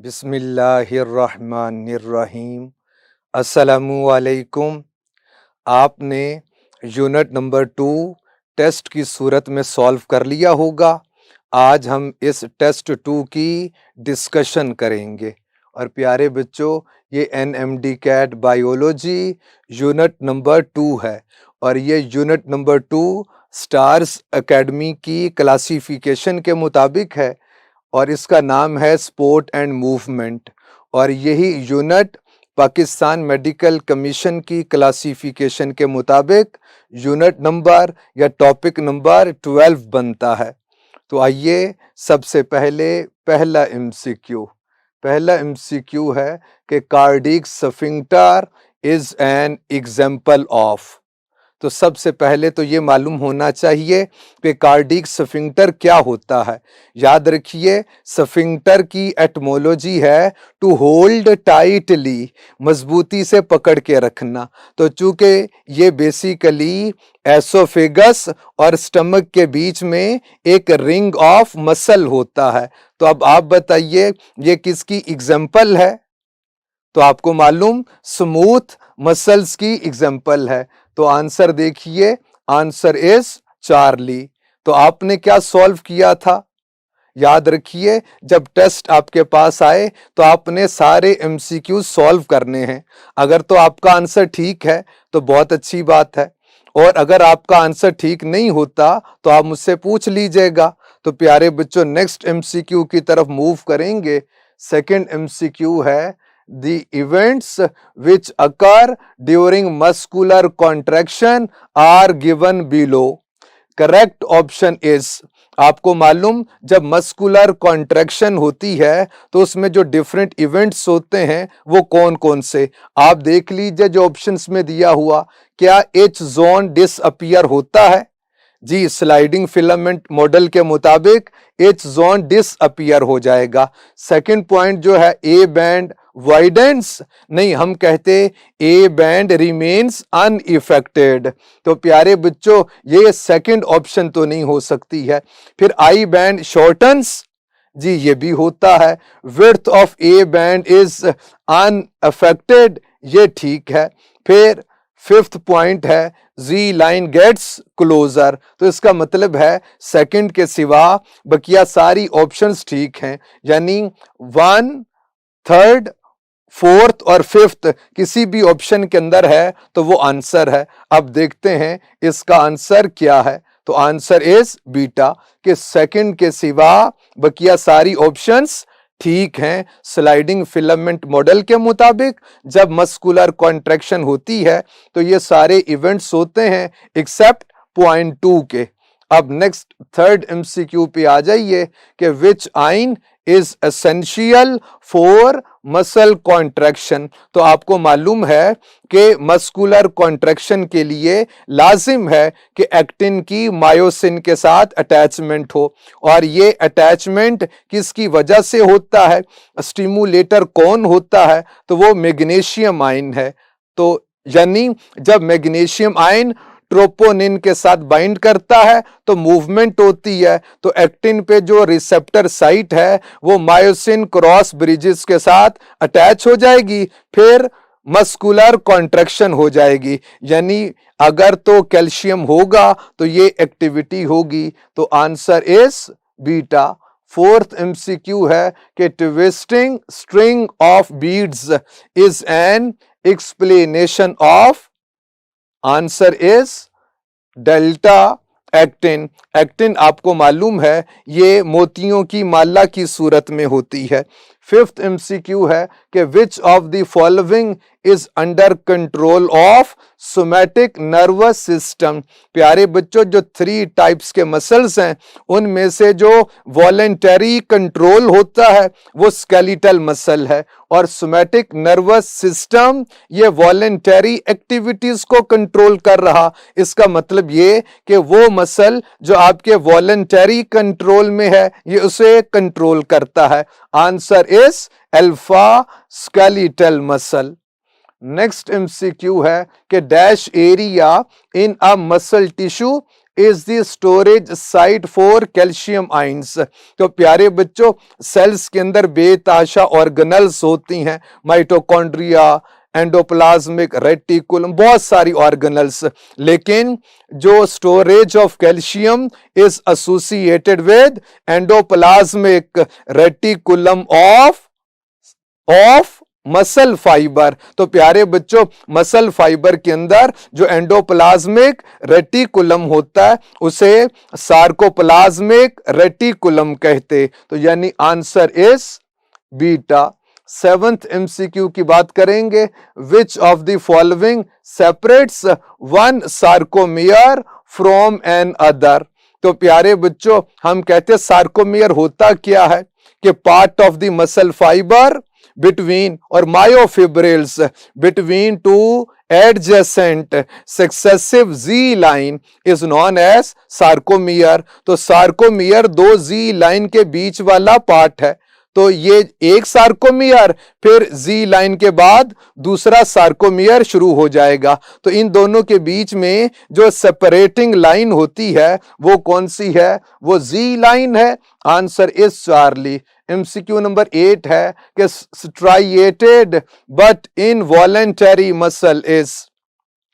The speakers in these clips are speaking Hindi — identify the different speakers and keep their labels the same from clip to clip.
Speaker 1: बिस्मिल्लाहिर्रहमानिर्रहीम। अस्सलामुअलैकुम। आपने यूनिट नंबर 2 टेस्ट की सूरत में सॉल्व कर लिया होगा। आज हम इस टेस्ट 2 की डिस्कशन करेंगे। और प्यारे बच्चों, ये NMD CAT biology unit number 2 है और ये यूनिट नंबर 2 स्टार्स एकेडमी की क्लासिफिकेशन के मुताबिक है और इसका नाम है स्पोर्ट एंड मूवमेंट। और यही यूनिट पाकिस्तान मेडिकल कमीशन की क्लासिफिकेशन के मुताबिक यूनिट नंबर या टॉपिक नंबर 12 बनता है। तो आइए सबसे पहले पहला एमसीक्यू है कि cardiac sphincter is an example of. तो सबसे पहले तो ये मालूम होना चाहिए कि कार्डियक स्फिंक्टर क्या होता है। याद रखिए, स्फिंक्टर की एटमोलॉजी है टू होल्ड टाइटली, मजबूती से पकड़ के रखना। तो चूंकि ये बेसिकली एसोफेगस और स्टमक के बीच में एक रिंग ऑफ मसल होता है। तो अब आप बताइए ये किसकी एग्जाम्पल है? तो आपको मालूम स्मूथ मसल्स की एग्जाम्पल है। तो आंसर देखिए, आंसर इज चार्ली। तो आपने क्या सॉल्व किया था? याद रखिए, जब टेस्ट आपके पास आए तो आपने सारे एमसीक्यू सॉल्व करने हैं। अगर तो आपका आंसर ठीक है तो बहुत अच्छी बात है, और अगर आपका आंसर ठीक नहीं होता तो आप मुझसे पूछ लीजिएगा। तो प्यारे बच्चों, नेक्स्ट एमसीक्यू की तरफ मूव करेंगे। सेकंड एमसीक्यू है The events which occur during muscular contraction are given below. Correct option is, आपको मालूम जब मस्कुलर कॉन्ट्रैक्शन होती है तो उसमें जो डिफरेंट इवेंट्स होते हैं वो कौन कौन से, आप देख लीजिए जो ऑप्शंस में दिया हुआ। क्या एच जोन डिसअपियर होता है? जी, स्लाइडिंग फिलामेंट मॉडल के मुताबिक एच जोन डिसअपियर हो जाएगा। सेकंड पॉइंट जो है ए बैंड वाइडेंस, नहीं, हम कहते ए बैंड रिमेन्स अनइफेक्टेड। तो प्यारे बच्चों, ये सेकंड ऑप्शन तो नहीं हो सकती है। फिर आई बैंड शॉर्टन्स, जी ये भी होता है। Width of A band is unaffected, ये ठीक है। फिर फिफ्थ पॉइंट है जी लाइन गेट्स क्लोजर। तो इसका मतलब है सेकंड के सिवा बकिया सारी ऑप्शंस ठीक हैं, यानी 1, 3, 4 और 5 किसी भी ऑप्शन के अंदर है तो वो आंसर है। अब देखते हैं इसका आंसर क्या है। तो आंसर इज बीटा, कि सेकंड के सिवा बकिया सारी ऑप्शंस ठीक हैं। स्लाइडिंग फिलामेंट मॉडल के मुताबिक जब मस्कुलर कॉन्ट्रैक्शन होती है तो ये सारे इवेंट्स होते हैं एक्सेप्ट पॉइंट 2 के। अब नेक्स्ट थर्ड एमसीक्यू पे आ जाइए कि विच आइन is essential for muscle contraction. तो आपको मालूम है कि मस्कुलर कॉन्ट्रैक्शन के लिए लाजिम है कि एक्टिन की मायोसिन के साथ अटैचमेंट हो, और ये अटैचमेंट किसकी वजह से होता है? स्टिमुलेटर कौन होता है? तो वो मैग्नीशियम आयन है। तो यानी जब मैग्नीशियम आयन ट्रोपोनिन के साथ बाइंड करता है तो मूवमेंट होती है। तो एक्टिन पे जो रिसेप्टर साइट है वो मायोसिन क्रॉस ब्रिजेस के साथ अटैच हो जाएगी, फिर मस्कुलर कॉन्ट्रैक्शन हो जाएगी। यानी अगर तो कैल्शियम होगा तो ये एक्टिविटी होगी। तो answer is beta. Fourth MCQ है कि twisting string of beads is an explanation of. Answer is delta actin. Actin आपको मालूम है ये मोतियों की माला की सूरत में होती है। फिफ्थ एमसीक्यू है कि विच of the following is under control of somatic nervous system. प्यारे बच्चों, जो 3 टाइप्स के मसल्स हैं उनमें से जो वॉलेंटरी कंट्रोल होता है वो स्केलेटल मसल है, और सोमैटिक नर्वस सिस्टम ये वॉलेंटरी एक्टिविटीज को कंट्रोल कर रहा। इसका मतलब ये कि वो मसल जो आपके वॉलेंटरी कंट्रोल में है ये उसे कंट्रोल करता है। Answer is alpha skeletal muscle. Next MCQ है कि dash area in a muscle tissue is the storage site for calcium ions. तो प्यारे बच्चों, सेल्स के अंदर बेतहाशा ऑर्गेनल्स होती हैं, माइटोकॉन्ड्रिया, एंडोप्लाज्मिक रेटिकुलम, बहुत सारी ऑर्गेनल्स, लेकिन जो storage of calcium is associated with endoplasmic reticulum of muscle fibre. तो प्यारे बच्चों, मसल फाइबर के अंदर जो एंडोप्लाज्मिक रेटिकुलम होता है उसे सार्कोप्लाज्मिक रेटिकुलम कहते। तो यानी answer is beta. Seventh MCQ की बात करेंगे, which of the following separates one sarcomere from another. तो प्यारे बच्चों, हम कहते हैं सार्कोमियर होता क्या है कि part of the muscle fibre between or myofibrils between two adjacent successive Z line is known as sarcomere। तो sarcomere दो Z line के बीच वाला पार्ट है। तो ये एक सार्कोमियर, फिर जी लाइन के बाद दूसरा सार्कोमियर शुरू हो जाएगा। तो इन दोनों के बीच में जो सेपरेटिंग लाइन होती है वो कौन सी है? वो जी लाइन है। Answer is Charlie. MCQ number 8 है कि striated but involuntary muscle is,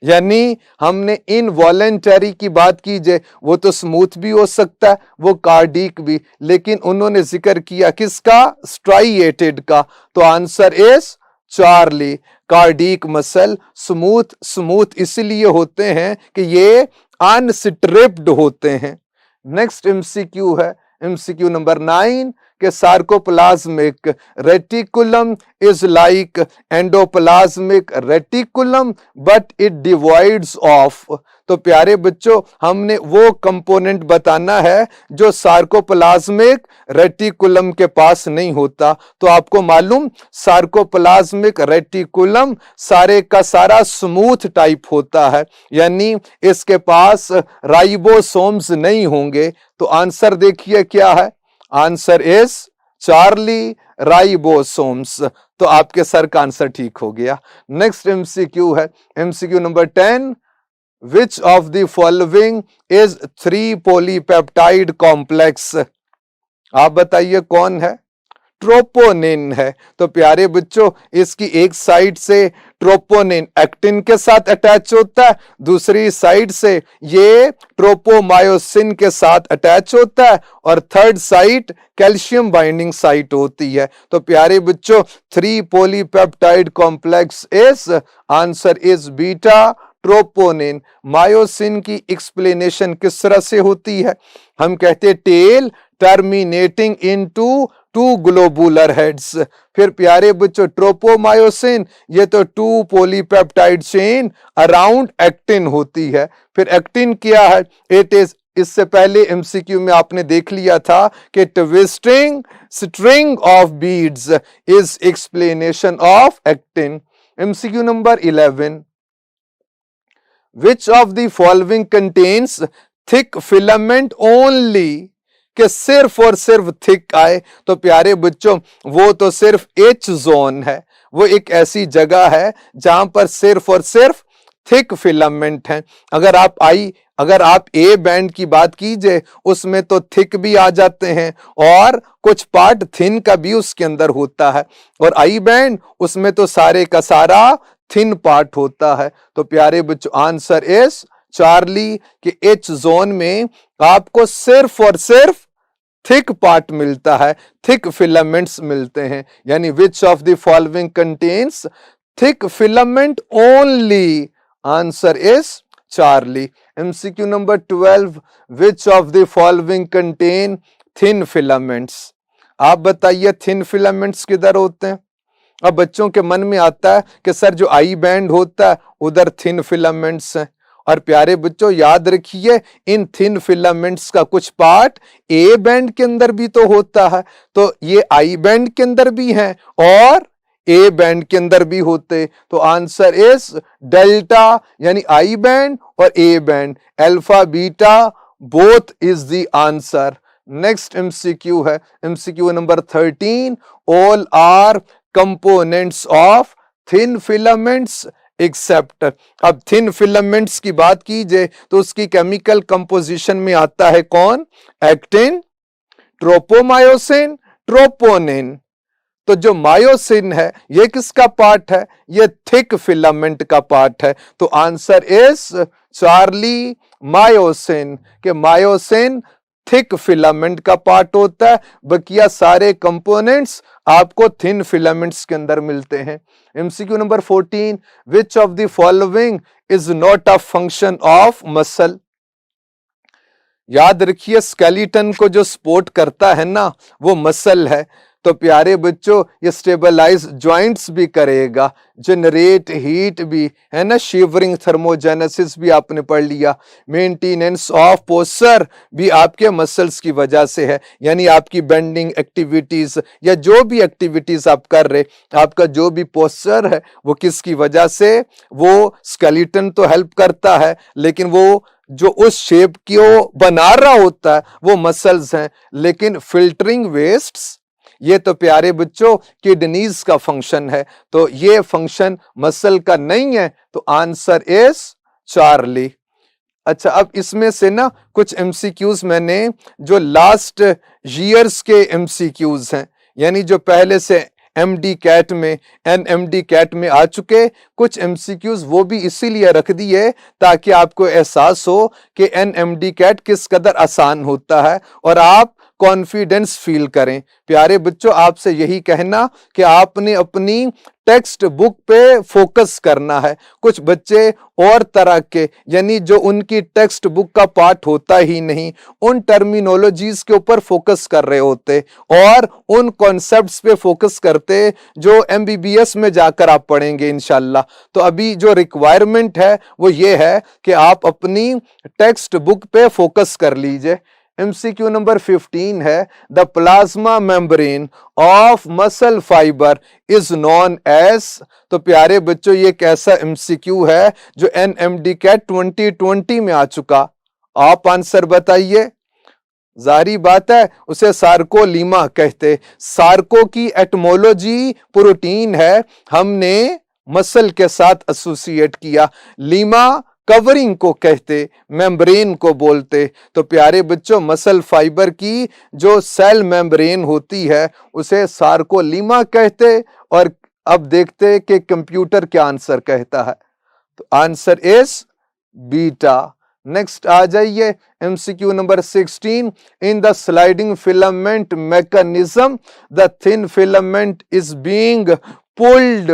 Speaker 1: यानी हमने इनवॉलेंटरी की बात कीजिए, वो तो स्मूथ भी हो सकता है, वो कार्डिक भी, लेकिन उन्होंने जिक्र किया किसका? स्ट्राइएटेड का। तो answer is Charlie. Cardiac muscle smooth इसलिए होते हैं कि ये अनस्ट्रिप्ड होते हैं। नेक्स्ट एमसीक्यू है एमसीक्यू नंबर 9 के sarcoplasmic reticulum is like endoplasmic reticulum but it divides of. तो प्यारे बच्चों, हमने वो कंपोनेंट बताना है जो सार्कोप्लाज्मिक रेटिकुलम के पास नहीं होता। तो आपको मालूम, सार्कोप्लाज्मिक रेटिकुलम सारे का सारा स्मूथ टाइप होता है, यानी इसके पास राइबोसोम्स नहीं होंगे। तो आंसर देखिए क्या है? Answer is Charlie, ribosomes. तो आपके सर का आंसर ठीक हो गया। नेक्स्ट एमसीक्यू है MCQ number 10, which of the following is 3 polypeptide complex. आप बताइए कौन है? ट्रोपोनिन है। तो प्यारे बच्चों, इसकी एक साइड से ट्रोपोनिन एक्टिन के साथ अटैच होता है, दूसरी साइड से ये ट्रोपोमायोसिन के साथ अटैच होता है, और third site calcium binding site होती है। तो प्यारे बच्चों, 3 polypeptide complex is, answer is beta troponin. Myosin की एक्सप्लेनेशन किस तरह से होती है? हम कहते हैं tail terminating into 2 globular heads. फिर प्यारे बच्चों, ट्रोपोमायोसिन ये तो 2 पॉलीपेप्टाइड चेन अराउंड एक्टिन होती है। फिर एक्टिन क्या है? इट इज, इससे पहले एमसीक्यू में आपने देख लिया था कि twisting string of beads is explanation of actin. MCQ number 11, which of the following contains thick filament only, कि सिर्फ और सिर्फ थिक आए। तो प्यारे बच्चों, वो तो सिर्फ एच जोन है, वो एक ऐसी जगह है जहां पर सिर्फ और सिर्फ थिक फिलामेंट है। अगर आप ए बैंड की बात कीजिए, उसमें तो थिक भी आ जाते हैं और कुछ पार्ट थिन का भी उसके अंदर होता है, और आई बैंड उसमें तो सारे का सारा थिन पार्ट होता है। तो प्यारे बच्चों, आंसर इज चार्ली कि एच जोन में आपको सिर्फ और सिर्फ थिक पार्ट मिलता है, थिक फिलामेंट्स मिलते हैं। यानी विच of the following contains thick filament only, answer is Charlie. MCQ number 12, which of the following contain thin filaments. आप बताइए थिन फिलामेंट्स किधर होते हैं? अब बच्चों के मन में आता है कि सर जो आई बैंड होता है उधर थिन फिलामेंट्स हैं, और प्यारे बच्चों याद रखिए, इन थिन फिलामेंट्स का कुछ पार्ट ए बैंड के अंदर भी तो होता है। तो ये आई बैंड के अंदर भी हैं और ए बैंड के अंदर भी होते। तो आंसर इज डेल्टा, यानी आई बैंड और A band, alpha beta both is the answer. Next MCQ है MCQ number 13, all are components of thin filaments except. अब थिन फिलामेंट्स की बात कीजिए तो उसकी केमिकल कंपोजिशन में आता है कौन? Actin, tropomyosin, troponin. तो जो मायोसिन है ये किसका पार्ट है? ये थिक फिलामेंट का पार्ट है। तो आंसर इज चार्ली मायोसिन, के मायोसिन थिक फिलामेंट का पार्ट होता है, बकिया सारे कंपोनेंट्स आपको थिन फिलामेंट्स के अंदर मिलते हैं। MCQ number 14, which of the following is not a function of muscle? याद रखिए स्केलेटन को जो सपोर्ट करता है ना वो मसल है। तो प्यारे बच्चों ये स्टेबलाइज जॉइंट्स भी करेगा, जनरेट हीट भी है ना, शिवरिंग थर्मोजेनेसिस भी आपने पढ़ लिया, मेंटेनेंस ऑफ पोस्चर भी आपके मसल्स की वजह से है। यानी आपकी बेंडिंग एक्टिविटीज या जो भी एक्टिविटीज आप कर रहे, आपका जो भी पोस्चर है वो किसकी वजह से? वो स्केलेटन तो हेल्प करता है लेकिन वो जो उस शेप को बना रहा होता है वो मसल्स हैं। लेकिन फिल्टरिंग वेस्ट्स ये तो प्यारे बच्चों किडनीज का फंक्शन है, तो ये फंक्शन मसल का नहीं है। तो आंसर इज चार्ली। अच्छा, अब इसमें से ना कुछ एमसीक्यूज मैंने जो लास्ट ईयर्स के एमसीक्यूज हैं, यानी जो पहले से एमडी कैट में, एनएमडी कैट में आ चुके कुछ एमसीक्यूज, वो भी इसीलिए रख दिए ताकि आपको एहसास हो कि एनएमडी कैट किस कदर आसान होता है और आप कॉन्फिडेंस फील करें। प्यारे बच्चों आपसे यही कहना कि आपने अपनी टेक्स्ट बुक पे फोकस करना है। कुछ बच्चे और तरह के, यानी जो उनकी टेक्स्ट बुक का पार्ट होता ही नहीं, उन टर्मिनोलॉजीज के ऊपर फोकस कर रहे होते और उन कॉन्सेप्ट्स पे फोकस करते जो एमबीबीएस में जाकर आप पढ़ेंगे इंशाल्लाह। तो अभी जो रिक्वायरमेंट है वो ये है कि आप अपनी टेक्स्ट बुक पे फोकस कर लीजिए। एमसीक्यू नंबर 15 है, the plasma membrane of muscle fibre is known as. तो प्यारे बच्चों ये एक ऐसा एमसीक्यू है जो एनएमडी कैट 2020 में आ चुका। आप आंसर बताइए। जारी बात है उसे सार्कोलीमा कहते। सार्को की एटमोलॉजी प्रोटीन है, हमने मसल के साथ एसोसिएट किया। लीमा कवरिंग को कहते, मेम्ब्रेन को बोलते। तो प्यारे बच्चों मसल फाइबर की जो सेल मेम्ब्रेन होती है उसे सार्कोलीमा कहते। और अब देखते कि कंप्यूटर क्या आंसर कहता है। तो आंसर इज बीटा। नेक्स्ट आ जाइए MCQ number 16, in the sliding filament mechanism the thin filament is being pulled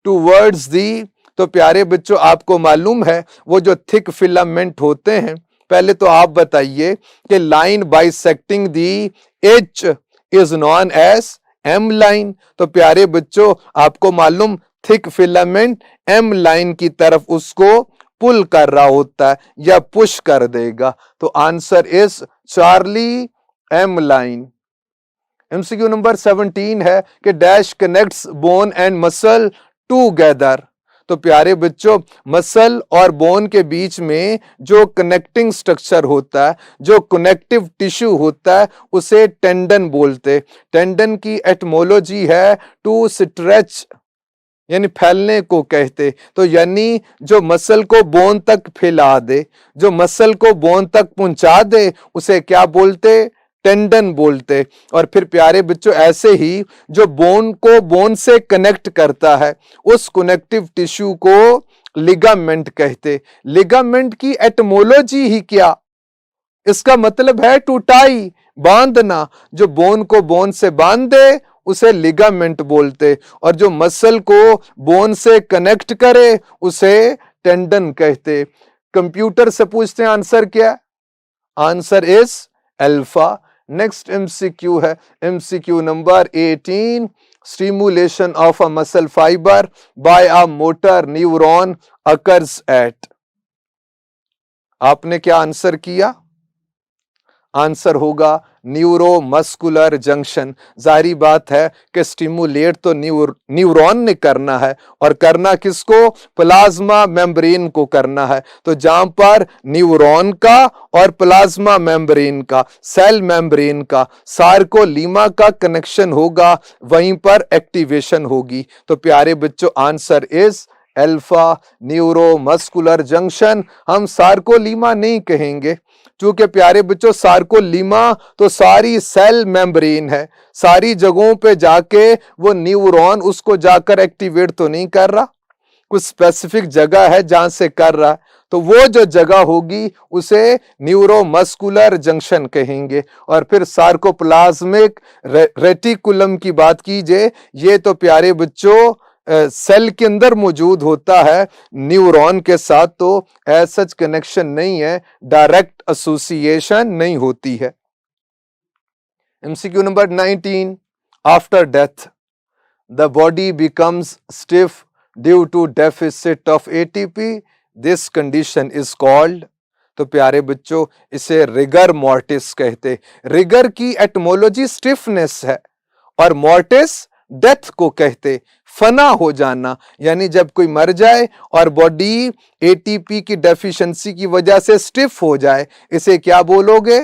Speaker 1: towards the. तो प्यारे बच्चों आपको मालूम है वो जो थिक फिलामेंट होते हैं, पहले तो आप बताइए कि line bisecting the H is known as M line. तो प्यारे बच्चों आपको मालूम थिक फिलामेंट एम लाइन की तरफ उसको पुल कर रहा होता है या पुश कर देगा। तो answer is Charlie M line. MCQ number 17 है कि dash connects bone and muscle together. तो प्यारे बच्चों मसल और बोन के बीच में जो कनेक्टिंग स्ट्रक्चर होता है, जो कनेक्टिव टिश्यू होता है उसे टेंडन बोलते। टेंडन की एटमोलॉजी है टू स्ट्रेच, यानी फैलने को कहते। तो यानी जो मसल को बोन तक फैला दे, जो मसल को बोन तक पहुंचा दे उसे क्या बोलते? टेंडन बोलते। और फिर प्यारे बच्चों ऐसे ही जो बोन को बोन से कनेक्ट करता है उस कनेक्टिव टिश्यू को लिगामेंट कहते। लिगामेंट की एटमोलॉजी ही क्या? इसका मतलब है टू टाई, बांधना। जो बोन को बोन से बांध दे उसे लिगामेंट बोलते और जो मसल को बोन से कनेक्ट करे उसे टेंडन कहते। कंप्यूटर से पूछते हैं आंसर क्या? Answer is alpha. Next MCQ है MCQ number 18, stimulation of a muscle fibre by a motor neuron occurs at. आपने क्या आंसर किया? आंसर होगा न्यूरोमस्कुलर जंक्शन। जारी बात है कि स्टिमुलेट तो न्यूरॉन ने करना है और करना किसको? प्लाज्मा मेम्ब्रेन को करना है। तो जहां पर न्यूरॉन का और प्लाज्मा मेम्ब्रेन का, सेल मेम्ब्रेन का, सार्कोलीमा का कनेक्शन होगा वहीं पर एक्टिवेशन होगी। तो प्यारे बच्चों answer is alpha neuromuscular junction, हम सार्कोलीमा नहीं कहेंगे, क्योंकि प्यारे बच्चों सार्कोलीमा तो सारी सेल मेम्ब्रेन है, सारी जगहों पे जाके वो न्यूरॉन उसको जाकर एक्टिवेट तो नहीं कर रहा, कुछ स्पेसिफिक जगह है जहां से कर रहा है, तो वो जो जगह होगी उसे न्यूरोमस्कुलर जंक्शन कहेंगे। और फिर सार्कोप्लाज्मिक रेटिकुलम की बात कीजिए, ये तो प्यारे बच्चों सेल के अंदर मौजूद होता है न्यूरॉन के साथ, तो एज सच कनेक्शन नहीं है, डायरेक्ट एसोसिएशन नहीं होती है। MCQ number 19, after death the body becomes stiff due to deficit of ATP, this condition is called, तो प्यारे बच्चों इसे रिगर मॉर्टिस कहते। रिगर की एटमोलॉजी स्टिफनेस है और मॉर्टिस डेथ को कहते, फना हो जाना, यानी जब कोई मर जाए और बॉडी एटीपी की डेफिशिएंसी की वजह से स्टिफ हो जाए, इसे क्या बोलोगे?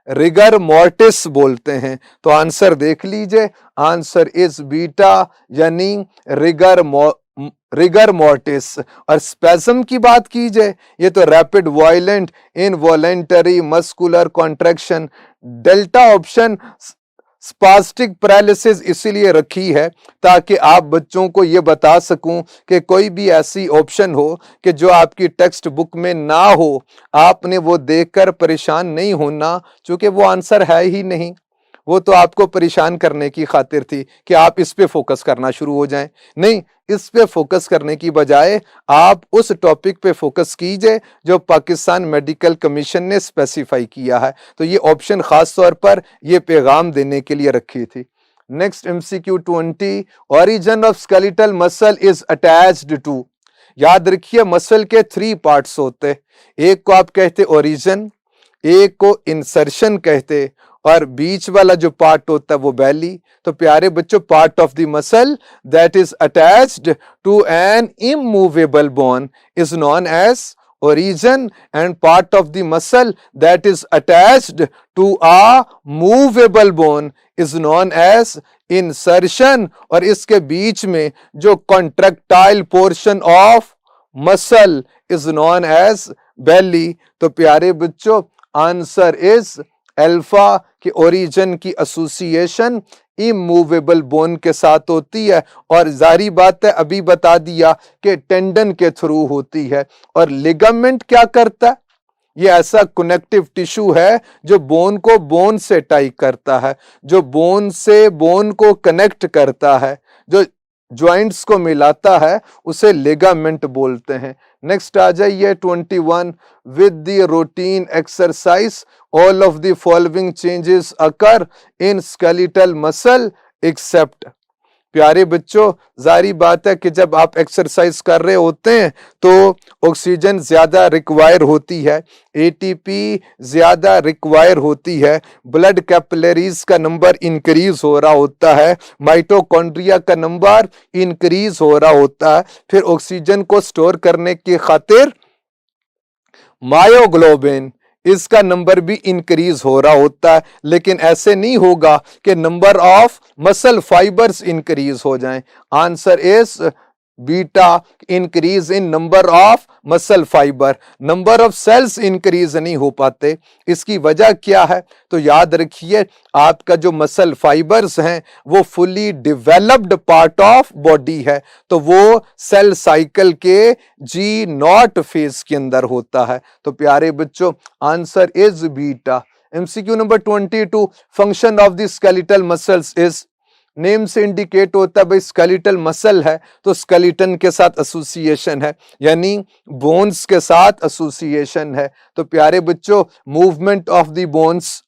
Speaker 1: रिगर मॉर्टिस बोलते हैं। तो आंसर देख लीजिए, आंसर इज बीटा, यानी रिगर मॉर्टिस। और स्पेज्म की बात कीजिए, ये तो rapid violent involuntary muscular contraction. Delta option spastic paralysis इसीलिए रखी है ताकि आप बच्चों को ये बता सकूं कि कोई भी ऐसी ऑप्शन हो कि जो आपकी टेक्स्ट बुक में ना हो, आपने वो देखकर परेशान नहीं होना, क्योंकि वो आंसर है ही नहीं, वो तो आपको परेशान करने की खातिर थी कि आप इस पे फोकस करना शुरू हो जाएं। नहीं, इस पे फोकस करने की बजाय आप उस टॉपिक पे फोकस कीजिए जो पाकिस्तान मेडिकल कमीशन ने स्पेसिफाई किया है। तो ये ऑप्शन खास तौर पर ये पैगाम देने के लिए रखी थी। Next MCQ 20, origin of skeletal muscle is attached to. याद रखिए मसल के 3 पार्ट्स होते, एक को आप कहते ओरिजिन, एक को इंसर्शन कहते, और बीच वाला जो पार्ट होता है वो बैली। तो प्यारे बच्चों, part of the muscle that is attached to an immovable bone is known as origin, and part of the muscle that is attached to a movable bone is known as insertion, और इसके बीच में जो contractile portion of muscle is known as belly। तो प्यारे बच्चों आंसर इज अल्फा की ओरिजिन की एसोसिएशन इमूवेबल बोन के साथ होती है, और जारी बात है अभी बता दिया कि टेंडन के थ्रू होती है। और लिगामेंट क्या करता है? ये ऐसा कनेक्टिव टिश्यू है जो बोन को बोन से टाई करता है, जो बोन से बोन को कनेक्ट करता है, जो ज्वाइंट्स को मिलाता है, उसे लिगामेंट बोलते हैं। नेक्स्ट आ जाइए 21, with the routine exercise all of the following changes occur in skeletal muscle except। प्यारे बच्चों जारी बात है कि जब आप एक्सरसाइज कर रहे होते हैं तो ऑक्सीजन ज्यादा रिक्वायर होती है, एटीपी ज्यादा रिक्वायर होती है, ब्लड कैपिलरीज का नंबर इंक्रीज हो रहा होता है, माइटोकॉन्ड्रिया का नंबर इंक्रीज हो रहा होता है, फिर ऑक्सीजन को स्टोर करने की खातिर मायोग्लोबिन इसका नंबर भी इंक्रीज हो रहा होता है। लेकिन ऐसे नहीं होगा कि number of muscle fibres increase हो जाएं। Answer is beta, increase in number of muscle fibre, number of cells increase नहीं हो पाते। इसकी वजह क्या है? तो याद रखिए आपका जो मसल फाइबर्स हैं वो fully developed part of body है, तो वो सेल साइकिल के G0 फेज के अंदर होता है। तो प्यारे बच्चों answer is beta. MCQ number 22, function of the skeletal muscles is. Name से इंडिकेट होता है भाई स्केलेटल मसल है तो स्केलेटन के साथ एसोसिएशन है, यानी बोन्स के साथ एसोसिएशन है। तो प्यारे बच्चों मूवमेंट ऑफ द बोन्स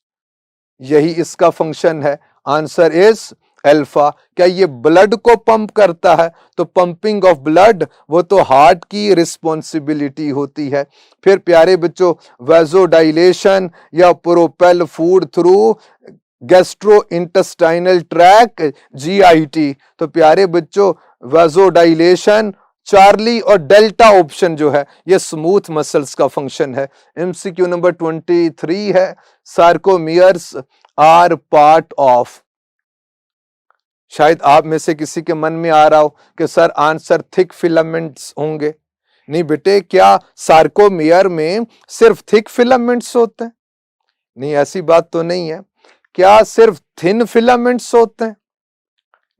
Speaker 1: यही इसका फंक्शन है। Answer is alpha. क्या ये ब्लड को पंप करता है? तो पंपिंग ऑफ ब्लड वो तो हार्ट की रिस्पॉन्सिबिलिटी होती है। फिर प्यारे बच्चों वेजोडाइलेशन या propel food through gastro intestinal tract GIT। तो प्यारे बच्चों वेजोडाइलेशन चार्ली और डेल्टा ऑप्शन जो है ये स्मूथ मसल्स का फंक्शन है। एमसीक्यू नंबर 23 है, सार्कोमियर्स आर पार्ट ऑफ। शायद आप में से किसी के मन में आ रहा हो कि सर आंसर थिक फिलामेंट्स होंगे। नहीं बेटे, क्या सार्कोमियर में सिर्फ थिक फिलामेंट्स होते हैं? नहीं, ऐसी बात तो नहीं है। क्या सिर्फ थिन फिलामेंट्स होते हैं?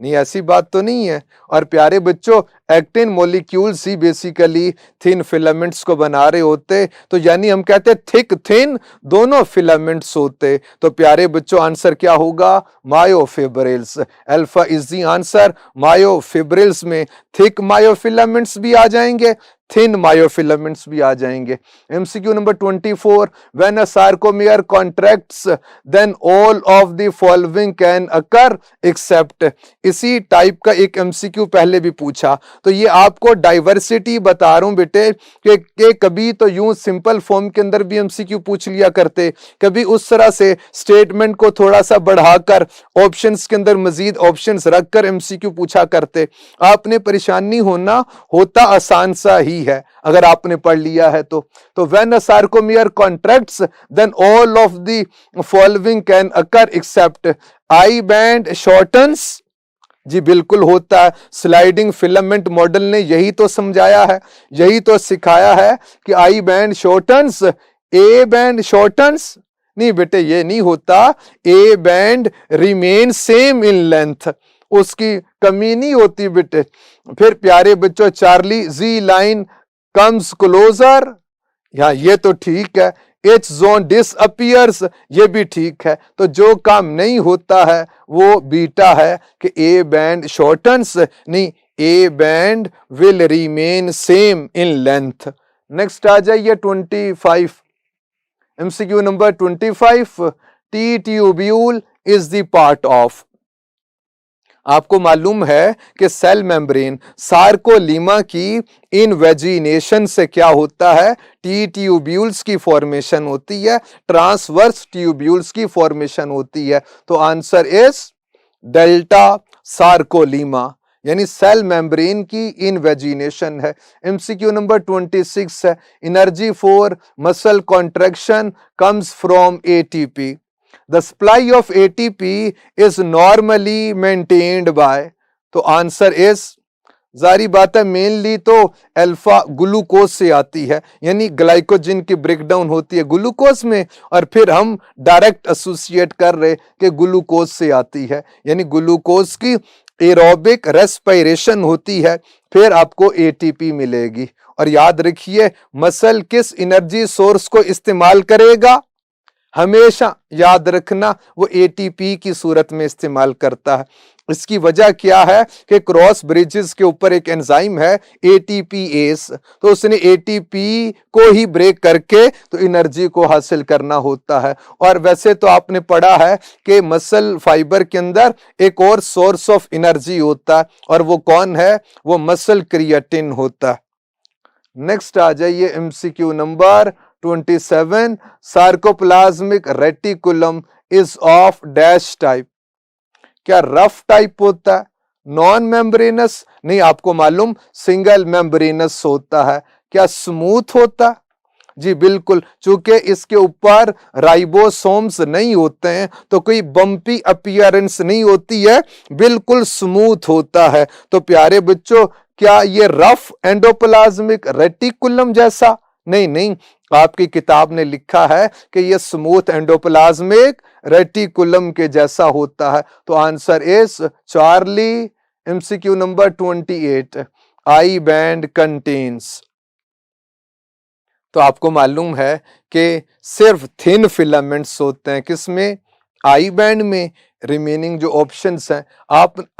Speaker 1: नहीं, ऐसी बात तो नहीं है। और प्यारे बच्चों, एक्टिन मॉलिक्यूल्स ही बेसिकली थिन फिलामेंट्स को बना रहे होते, तो यानी हम कहते हैं थिक थिन दोनों फिलामेंट्स होते। तो प्यारे बच्चों आंसर क्या होगा? Myofibrils. Alpha is the answer. Myofibrils में थिक मायोफिलामेंट्स भी आ जाएंगे, थिन मायोफिलामेंट्स भी आ जाएंगे। MCQ number 24, when a sarcomere contracts then all of the following can occur except. इसी टाइप का एक एमसीक्यू पहले भी पूछा, तो ये आपको डाइवर्सिटी बता रहा हूं बेटे कि कभी तो यूं सिंपल फॉर्म के अंदर भी एमसीक्यू पूछ लिया करते, कभी उस तरह से स्टेटमेंट को थोड़ा सा बढ़ाकर ऑप्शंस के अंदर मजीद ऑप्शंस रखकर एमसीक्यू पूछा करते। आपने परेशान नहीं होना, होता आसान सा ही है अगर आपने पढ़ लिया है तो when a sarcomere contracts then all of the following can occur except I band shortens. जी बिल्कुल होता है। स्लाइडिंग फिलामेंट मॉडल ने यही तो समझाया है, यही तो सिखाया है कि आई band shortens, A band shortens. नहीं बेटे, ये नहीं होता। A band remain same in length, उसकी कमी नहीं होती बेटे। फिर प्यारे बच्चों, चार्ली जी लाइन कम्स क्लोजर, यहां ये तो ठीक है। एच जोन डिसअपियर्स, ये भी ठीक है। तो जो काम नहीं होता है वो बीटा है कि ए बैंड शॉर्टन्स, नहीं, A band will remain same in length. Next आ जाइए 25, MCQ number 25, T tubule is the part of. आपको मालूम है कि सेल मेम्ब्रेन सार्कोलीमा की इनवेजिनेशन से क्या होता है? टी ट्यूब्यूल्स की फॉर्मेशन होती है, ट्रांसवर्स ट्यूब्यूल्स की फॉर्मेशन होती है। तो आंसर इज डेल्टा सार्कोलीमा, यानी सेल मेम्ब्रेन की इनवेजिनेशन है। एमसीक्यू नंबर 26 है, energy for muscle contraction comes from ATP. The supply of ATP is normally maintained by, तो आंसर इज, जारी बात है, मेनली तो अल्फा ग्लूकोज से आती है, यानी ग्लाइकोजन की ब्रेकडाउन होती है ग्लूकोज में, और फिर हम डायरेक्ट एसोसिएट कर रहे कि ग्लूकोज से आती है, यानी ग्लूकोज की एरोबिक रेस्पिरेशन होती है, फिर आपको एटीपी मिलेगी। और याद रखिए, मसल किस एनर्जी सोर्स को इस्तेमाल करेगा? हमेशा याद रखना, वो एटीपी की सूरत में इस्तेमाल करता है। इसकी वजह क्या है कि क्रॉस ब्रिजेस के ऊपर एक एंजाइम है एटीपीएस, तो उसने एटीपी को ही ब्रेक करके तो एनर्जी को हासिल करना होता है। और वैसे तो आपने पढ़ा है कि मसल फाइबर के अंदर एक और सोर्स ऑफ एनर्जी होता है, और वो कौन है? वो मसल क्रिएटिन होता है। नेक्स्ट आ जाइए MCQ number 27, sarcoplasmic reticulum is of dash type. क्या रफ टाइप होता है? Non membranes? नहीं, आपको मालूम सिंगल मेम्ब्रेनस होता है। क्या स्मूथ होता? जी बिल्कुल, चूंकि इसके ऊपर राइबोसोम्स नहीं होते हैं तो कोई बम्पी अपीयरेंस नहीं होती है, बिल्कुल स्मूथ होता है। तो प्यारे बच्चों, क्या ये रफ एंडोप्लाज्मिक रेटिकुलम जैसा? नहीं नहीं, आपकी किताब ने लिखा है कि ये स्मूथ एंडोप्लाज्मिक रेटिकुलम के जैसा होता है। तो answer is Charlie. MCQ number 28, I band contains. तो आपको मालूम है कि सिर्फ थिन फिलामेंट्स होते हैं किसमें? आई बैंड में। रिमेनिंग जो ऑप्शंस हैं,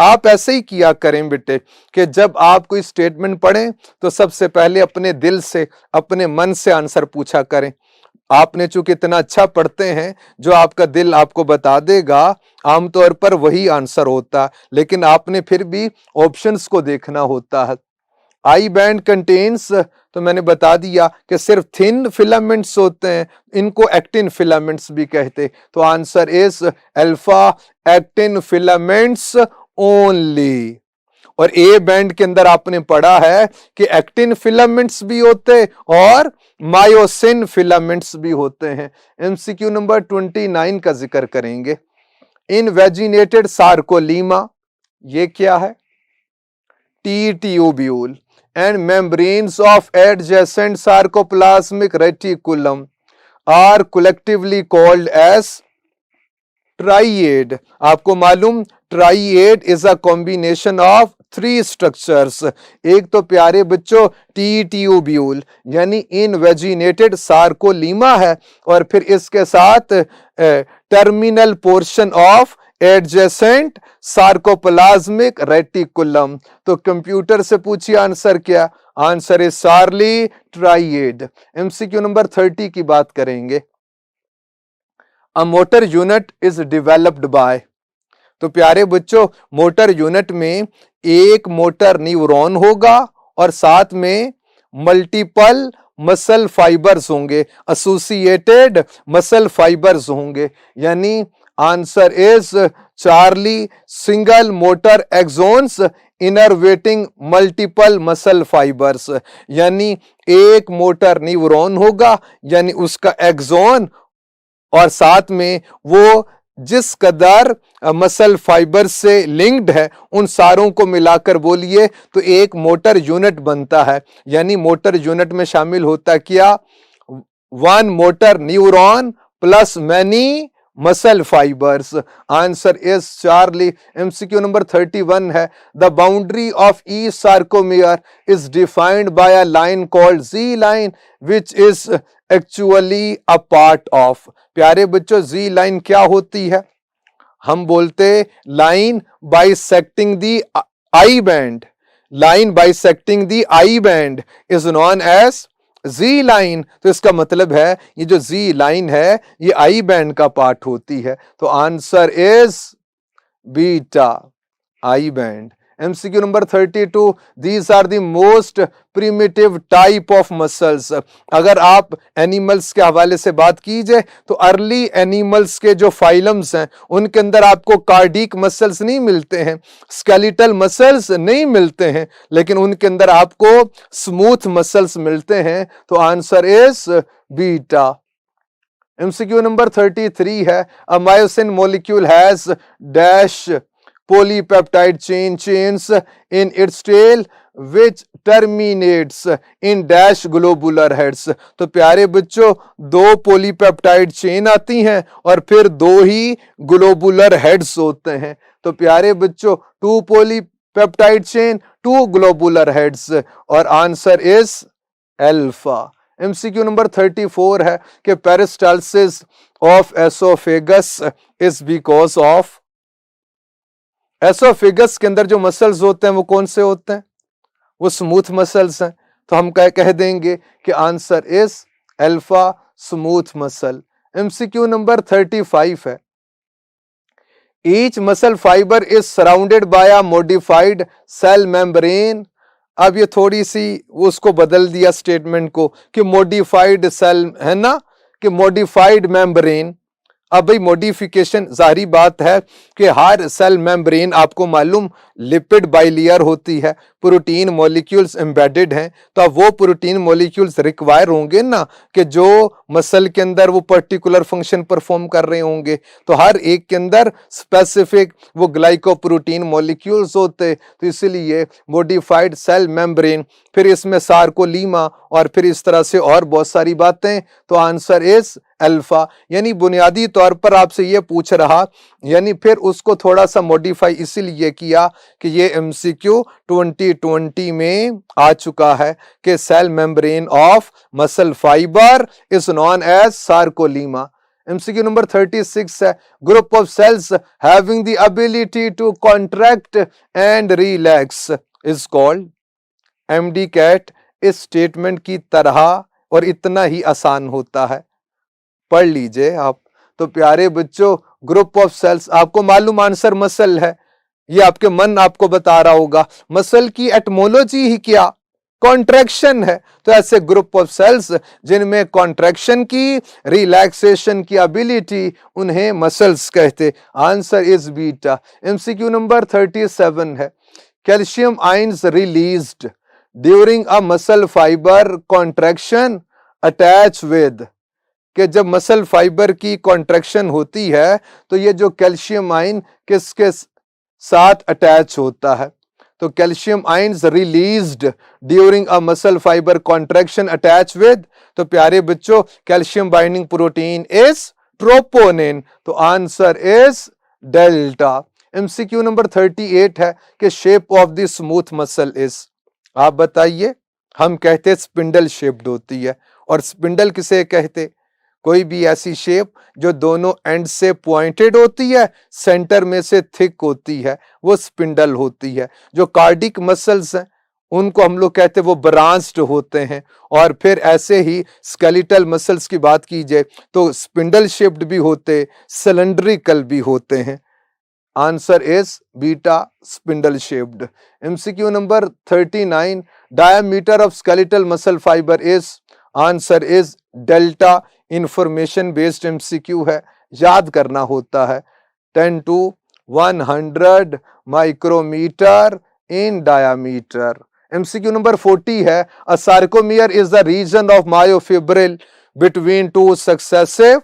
Speaker 1: आप ऐसे ही किया करें बेटे कि जब आप कोई स्टेटमेंट पढ़ें तो सबसे पहले अपने दिल से, अपने मन से आंसर पूछा करें। आपने चूंकि इतना अच्छा पढ़ते हैं, जो आपका दिल आपको बता देगा आमतौर पर वही आंसर होता है, लेकिन आपने फिर भी ऑप्शंस को देखना होता है। आई बैंड कंटेन्स, तो मैंने बता दिया कि सिर्फ थिन फिलामेंट्स होते हैं, इनको एक्टिन फिलामेंट्स भी कहते। तो answer is alpha actin filaments only. और ए बैंड के अंदर आपने पढ़ा है कि एक्टिन फिलामेंट्स भी होते और मायोसिन फिलामेंट्स भी होते हैं। एमसीक्यू नंबर 29 का जिक्र करेंगे। इनवेजिनेटेड सार्कोलीमा, ये क्या है? T tubule and membranes of adjacent sarcoplasmic reticulum are collectively called as triad. आपको मालूम triad is a combination of three structures. एक तो प्यारे बच्चों टी ट्यूब्यूल यानी इनवेजिनेटेड सार्कोलीमा है, और फिर इसके साथ terminal portion of adjacent sarcoplasmic reticulum. तो कंप्यूटर से पूछिए आंसर क्या? Answer is charlie triad. MCQ number 30 की बात करेंगे। A motor unit is developed by. तो प्यारे बच्चों मोटर यूनिट में एक मोटर न्यूरॉन होगा और साथ में मल्टीपल मसल फाइबर्स होंगे, एसोसिएटेड मसल फाइबर्स होंगे। यानी answer is charlie single motor axons innervating multiple muscle fibres. यानी एक मोटर न्यूरॉन होगा यानी उसका एक्सोन और साथ में वो जिस कदर मसल फाइबर से लिंक्ड है उन सारों को मिलाकर बोलिए तो एक मोटर यूनिट बनता है। यानी मोटर यूनिट में शामिल होता क्या? One motor neuron plus many muscle fibres. Answer is Charlie. MCQ number 31 है। The boundary of each sarcomere is defined by a line called Z line which is actually a part of. प्यारे बच्चों जी लाइन क्या होती है? हम बोलते line bisecting the I band. Line bisecting the I band is known as Z line. तो इसका मतलब है ये जो जी लाइन है ये आई बैंड का पार्ट होती है। तो answer is beta, I band. MCQ number 32, these are the most primitive type of muscles। अगर आप एनिमल्स के हवाले से बात कीजिए तो अर्ली एनिमल्स के जो फाइलम्स हैं उनके अंदर आपको कार्डिक मसल्स नहीं मिलते हैं, स्केलेटल मसल्स नहीं मिलते हैं, लेकिन उनके अंदर आपको स्मूथ मसल्स मिलते हैं। तो answer is beta. MCQ number 33 है। A myosin molecule has dash polypeptide chains in its tail which terminates in dash globular heads। तो प्यारे बच्चों दो पोलीपेप्टाइड चेन आती हैं और फिर दो ही ग्लोबुलर हेड्स होते हैं। तो प्यारे बच्चों two polypeptide chain, two globular heads, और answer is alpha. MCQ number 34 है कि peristalsis of oesophagus is because of. Oesophagus के अंदर जो मसल्स होते हैं वो कौन से होते हैं? वो स्मूथ मसल्स हैं। तो हम कह देंगे कि answer is alpha smooth muscle. MCQ number 35 है। Each muscle fibre is surrounded by a modified cell membrane. अब ये थोड़ी सी उसको बदल दिया स्टेटमेंट को कि मॉडिफाइड सेल है ना, कि मॉडिफाइड मेम्ब्रेन। अब भाई मॉडिफिकेशन जाहिर बात है कि हर सेल मेम्ब्रेन आपको मालूम लिपिड बाइलेयर होती है, प्रोटीन मॉलिक्यूल्स एम्बेडेड हैं। तो अब वो प्रोटीन मॉलिक्यूल्स रिक्वायर होंगे ना कि जो मसल के अंदर वो पर्टिकुलर फंक्शन परफॉर्म कर रहे होंगे। तो हर एक के अंदर स्पेसिफिक वो ग्लाइकोप्रोटीन मॉलिक्यूल्स होते। तो इसलिए मॉडिफाइड सेल मेम्ब्रेन, फिर इसमें सार्कोलीमा, और फिर इस तरह से और बहुत सारी बातें। तो आंसर इज अल्फा। यानी बुनियादी तौर पर आपसे ये पूछ रहा, यानी फिर उसको थोड़ा सा मॉडिफाई इसीलिए किया कि ये MCQ 2020 में आ चुका है कि cell membrane of muscle fibre is known as sarcolemma. MCQ number 36 है। Group of cells having the ability to contract and relax is called. MD CAT इस स्टेटमेंट की तरह और इतना ही आसान होता है, पढ़ लीजिए आप। तो प्यारे बच्चों ग्रुप ऑफ सेल्स, आपको मालूम आंसर मसल है, ये आपके मन आपको बता रहा होगा। मसल की एटमोलॉजी ही क्या? कॉन्ट्रैक्शन है। तो ऐसे ग्रुप ऑफ सेल्स जिनमें कॉन्ट्रैक्शन की, रिलैक्सेशन की एबिलिटी, उन्हें मसल्स कहते। Answer is beta. MCQ number 37 है। Calcium ions released during a muscle fibre contraction attach with. कि जब मसल फाइबर की कॉन्ट्रैक्शन होती है तो ये जो कैल्शियम आयन किसके साथ अटैच होता है। तो calcium ions released during a muscle fibre contraction attach with, तो प्यारे बच्चों calcium binding protein is troponin, तो answer is delta. MCQ number 38 है कि shape of the smooth muscle is, आप बताइए। हम कहते स्पिंडल शेप्ड होती है, और स्पिंडल किसे कहते? कोई भी ऐसी शेप जो दोनों एंड से पॉइंटेड होती है, सेंटर में से थिक होती है, वो स्पिंडल होती है। जो कार्डिक मसल्स हैं उनको हम लोग कहते हैं वो ब्रांच्ड होते हैं। और फिर ऐसे ही स्केलेटल मसल्स की बात की जाए तो स्पिंडल शेप्ड भी होते, सिलेंड्रिकल भी होते हैं। Answer is beta, spindle shaped. MCQ number 39, diameter of skeletal muscle fibre is, answer is delta. Information based MCQ है, याद करना होता है। 10 to 100 micrometre in diameter. MCQ number 40 है, a sarcomere is the region of myofibril between two successive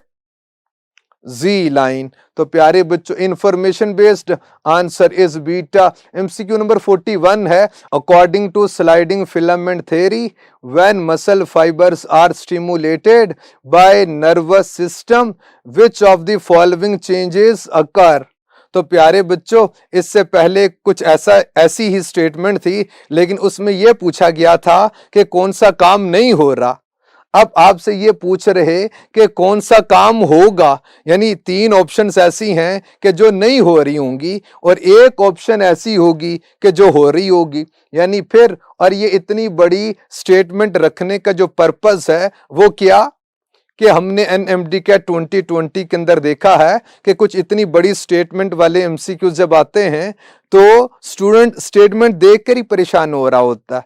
Speaker 1: Z line. तो प्यारे बच्चों information based answer is beta. MCQ number 41 है, according to sliding filament theory when muscle fibres are stimulated by nervous system which of the following changes occur. तो प्यारे बच्चों इससे पहले कुछ ऐसी ही स्टेटमेंट थी, लेकिन उसमें यह पूछा गया था कि कौन सा काम नहीं हो रहा। अब आपसे ये पूछ रहे कि कौन सा काम होगा, यानी 3 ऑप्शंस ऐसी हैं कि जो नहीं हो रही होंगी और एक ऑप्शन ऐसी होगी कि जो हो रही होगी। यानी फिर, और ये इतनी बड़ी स्टेटमेंट रखने का जो पर्पस है वो क्या कि हमने एनएमडी के 2020 के अंदर देखा है कि कुछ इतनी बड़ी स्टेटमेंट वाले एमसीक्यू जब आते हैं तो स्टूडेंट स्टेटमेंट देखकर ही परेशान हो रहा होता है।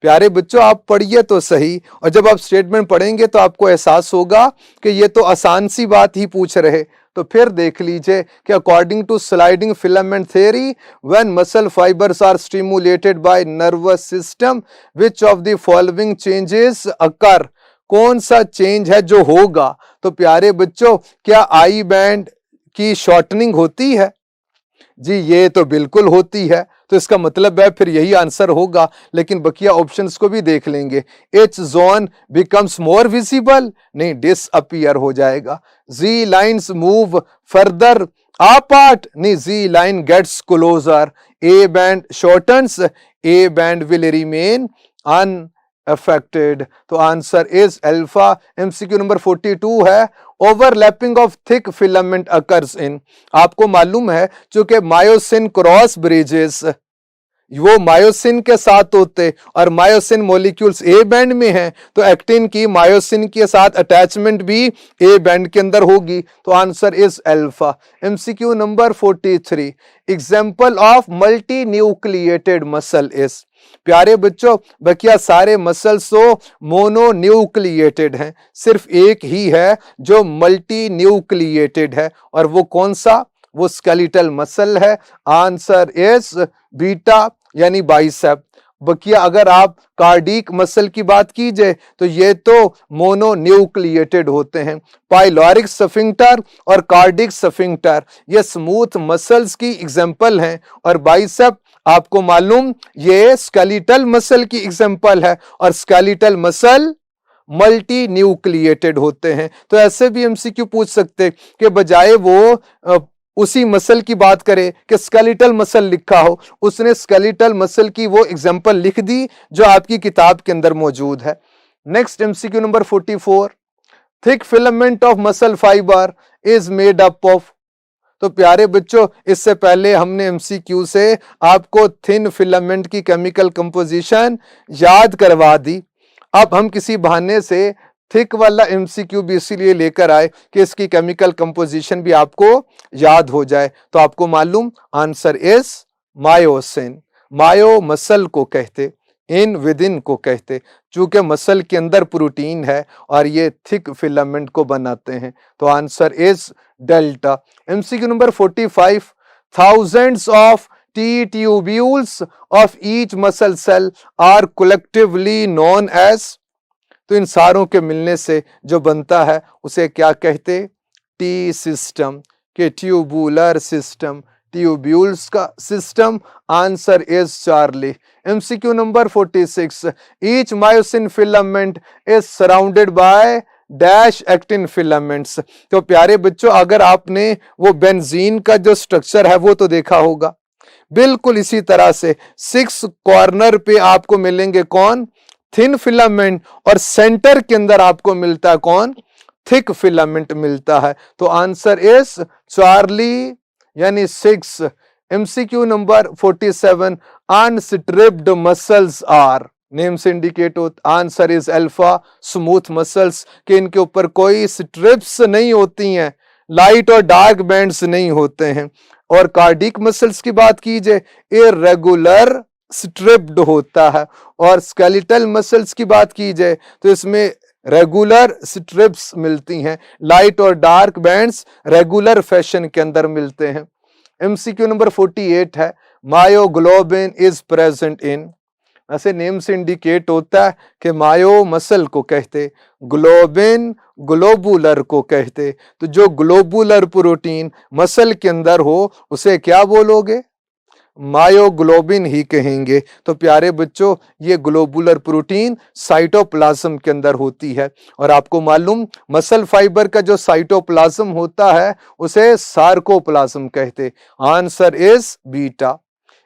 Speaker 1: प्यारे बच्चों आप पढ़िए तो सही, और जब आप स्टेटमेंट पढ़ेंगे तो आपको एहसास होगा कि ये तो आसान सी बात ही पूछ रहे। तो फिर देख लीजिए कि according to sliding filament theory when muscle fibres are stimulated by nervous system which of the following changes occur, कौन सा चेंज है जो होगा। तो प्यारे बच्चों क्या आई बैंड की शॉर्टनिंग होती है? जी ये तो बिल्कुल होती है, तो इसका मतलब है फिर यही आंसर होगा। लेकिन बकिया ऑप्शंस को भी देख लेंगे। H zone becomes more visible, नहीं डिसअपीयर हो जाएगा। Z lines move further apart, नहीं Z line gets closer. A band shortens, A band will remain unaffected. तो answer is alpha. MCQ number 42 है, overlapping of thick filament occurs in, आपको मालूम है चूंकि मायोसिन क्रॉस ब्रिजेस वो मायोसिन के साथ होते और मायोसिन मॉलिक्यूल्स ए बैंड में हैं, तो एक्टिन की मायोसिन के साथ अटैचमेंट भी ए बैंड के अंदर होगी। तो answer is alpha. MCQ number 43, example of multi nucleated muscle is, प्यारे बच्चों बकिया सारे मसल्स तो मोनोन्यूक्लिएटेड हैं, सिर्फ एक ही है जो मल्टी न्यूक्लिएटेड है, और वो कौन सा? वो स्केलेटल मसल है। आंसर इज बीटा यानी बाइसेप। बकिया अगर आप कार्डिक मसल की बात कीजिए तो ये तो मोनोन्यूक्लिएटेड होते हैं। पाइलोरिक स्फिंक्टर और कार्डिक स्फिंक्टर ये स्मूथ मसल्स की एग्जांपल हैं, और बाइसेप आपको मालूम ये स्केलेटल मसल की एग्जांपल है, और स्केलेटल मसल मल्टी न्यूक्लिएटेड होते हैं। तो ऐसे भी एमसीक्यू पूछ सकते कि बजाय वो उसी मसल की बात करे कि स्केलेटल मसल लिखा हो, उसने स्केलेटल मसल की वो एग्जांपल लिख दी जो आपकी किताब के अंदर मौजूद है। Next MCQ number 44, thick filament of muscle fibre is made up of. तो प्यारे बच्चों इससे पहले हमने एमसीक्यू से आपको थिन फिलामेंट की केमिकल कंपोजिशन याद करवा दी। अब हम किसी बहाने से थिक वाला एमसीक्यू भी इसीलिए लेकर आए कि इसकी केमिकल कंपोजिशन भी आपको याद हो जाए। तो आपको मालूम answer is myosin. Myo muscle को कहते, इन विद इन को कहते, चूंकि मसल के अंदर प्रोटीन है और ये थिक फिलामेंट को बनाते हैं। तो answer is delta. MCQ number 45, thousands of T tubules of each muscle cell are collectively known as, तो इन सारों के मिलने से जो बनता है उसे क्या कहते? टी सिस्टम, के ट्यूबुलर सिस्टम, ट्यूब्यूल्स का system? Answer is Charlie. MCQ number 46, each myosin filament is surrounded by dash actin filaments. तो प्यारे बच्चों, अगर आपने वो बेंजीन का जो स्ट्रक्चर है वो तो देखा होगा, बिल्कुल इसी तरह से 6 कॉर्नर पे आपको मिलेंगे कौन? थिन फिलामेंट, और सेंटर के अंदर आपको मिलता है कौन? थिक फिलामेंट मिलता है। तो आंसर इज चार्ली यानी 6। MCQ number 47, unstriped muscles are, name से इंडिकेट होता, answer is alpha smooth muscles, कि इनके ऊपर कोई स्ट्रिप्स नहीं होती हैं, लाइट और डार्क बैंड्स नहीं होते हैं। और कार्डिक मसल्स की बात कीजिए, इरेगुलर स्ट्रिप्ड होता है। और स्केलेटल मसल्स की बात की जाए तो इसमें रेगुलर स्ट्रिप्स मिलती हैं, लाइट और डार्क बैंड्स रेगुलर फैशन के अंदर मिलते हैं। एमसीक्यू नंबर 48 है, मायोग्लोबिन इज प्रेजेंट इन, ऐसे नेम से इंडिकेट होता है कि मायो मसल को कहते, ग्लोबिन ग्लोबुलर को कहते। तो जो ग्लोबुलर प्रोटीन मसल के अंदर हो उसे क्या बोलोगे? मायोग्लोबिन ही कहेंगे। तो प्यारे बच्चों, ये ग्लोबुलर प्रोटीन साइटोप्लाज्म के अंदर होती है। और आपको मालूम, मसल फाइबर का जो साइटोप्लाज्म होता है उसे सार्कोप्लाज्म कहते। Answer is beta.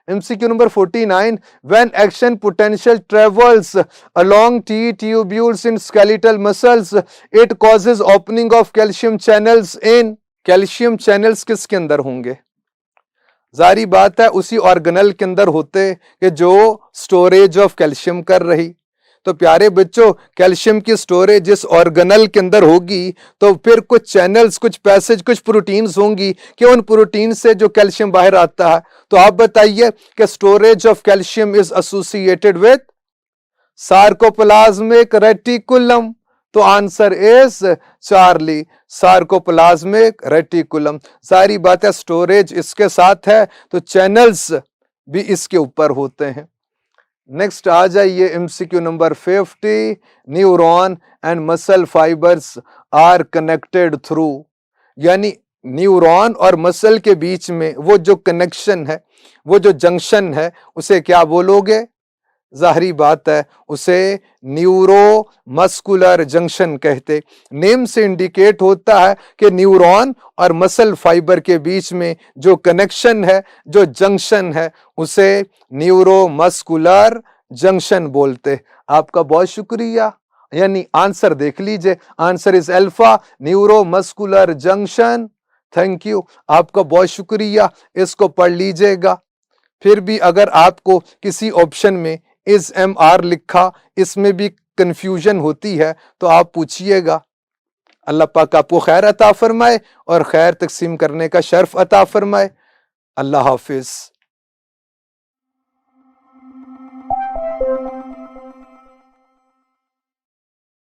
Speaker 1: MCQ number 49, when action potential travels along T tubules in skeletal muscles, it causes opening of calcium channels in, calcium channels किसके अंदर होंगे? जारी बात है उसी ऑर्गेनल के अंदर होते कि जो स्टोरेज ऑफ कैल्शियम कर रही। तो प्यारे बच्चों, कैल्शियम की स्टोरेज जिस ऑर्गेनल के अंदर होगी तो फिर कुछ चैनल्स, कुछ पैसेज, कुछ प्रोटीन्स होंगी कि उन प्रोटीन से जो कैल्शियम बाहर आता है। तो आप बताइए कि storage of calcium is associated with sarcoplasmic reticulum. तो answer is Charlie, sarcoplasmic reticulum. सारी बात है, स्टोरेज इसके साथ है तो चैनल्स भी इसके ऊपर होते हैं। नेक्स्ट आ जाइए MCQ number 50, neuron and muscle fibres are connected through, यानी न्यूरॉन और मसल के बीच में वो जो कनेक्शन है, वो जो जंक्शन है, उसे क्या बोलोगे? जाहिर बात है उसे न्यूरो मस्कुलर जंक्शन कहते। नेम से इंडिकेट होता है कि न्यूरॉन और मसल फाइबर के बीच में जो कनेक्शन है, जो जंक्शन है, उसे न्यूरो मस्कुलर जंक्शन बोलते। आपका बहुत शुक्रिया। यानी आंसर देख लीजिए, answer is alpha neuro muscular junction. Thank you, आपका बहुत शुक्रिया। इसको पढ़ लीजिएगा। फिर भी अगर आपको किसी ऑप्शन में इज MR लिखा, इसमें भी कंफ्यूजन होती है तो आप पूछिएगा। अल्लाह पाक आपको खैर अता फरमाए और खैर तकसीम करने का शर्फ अता फरमाए। अल्लाह हाफिज।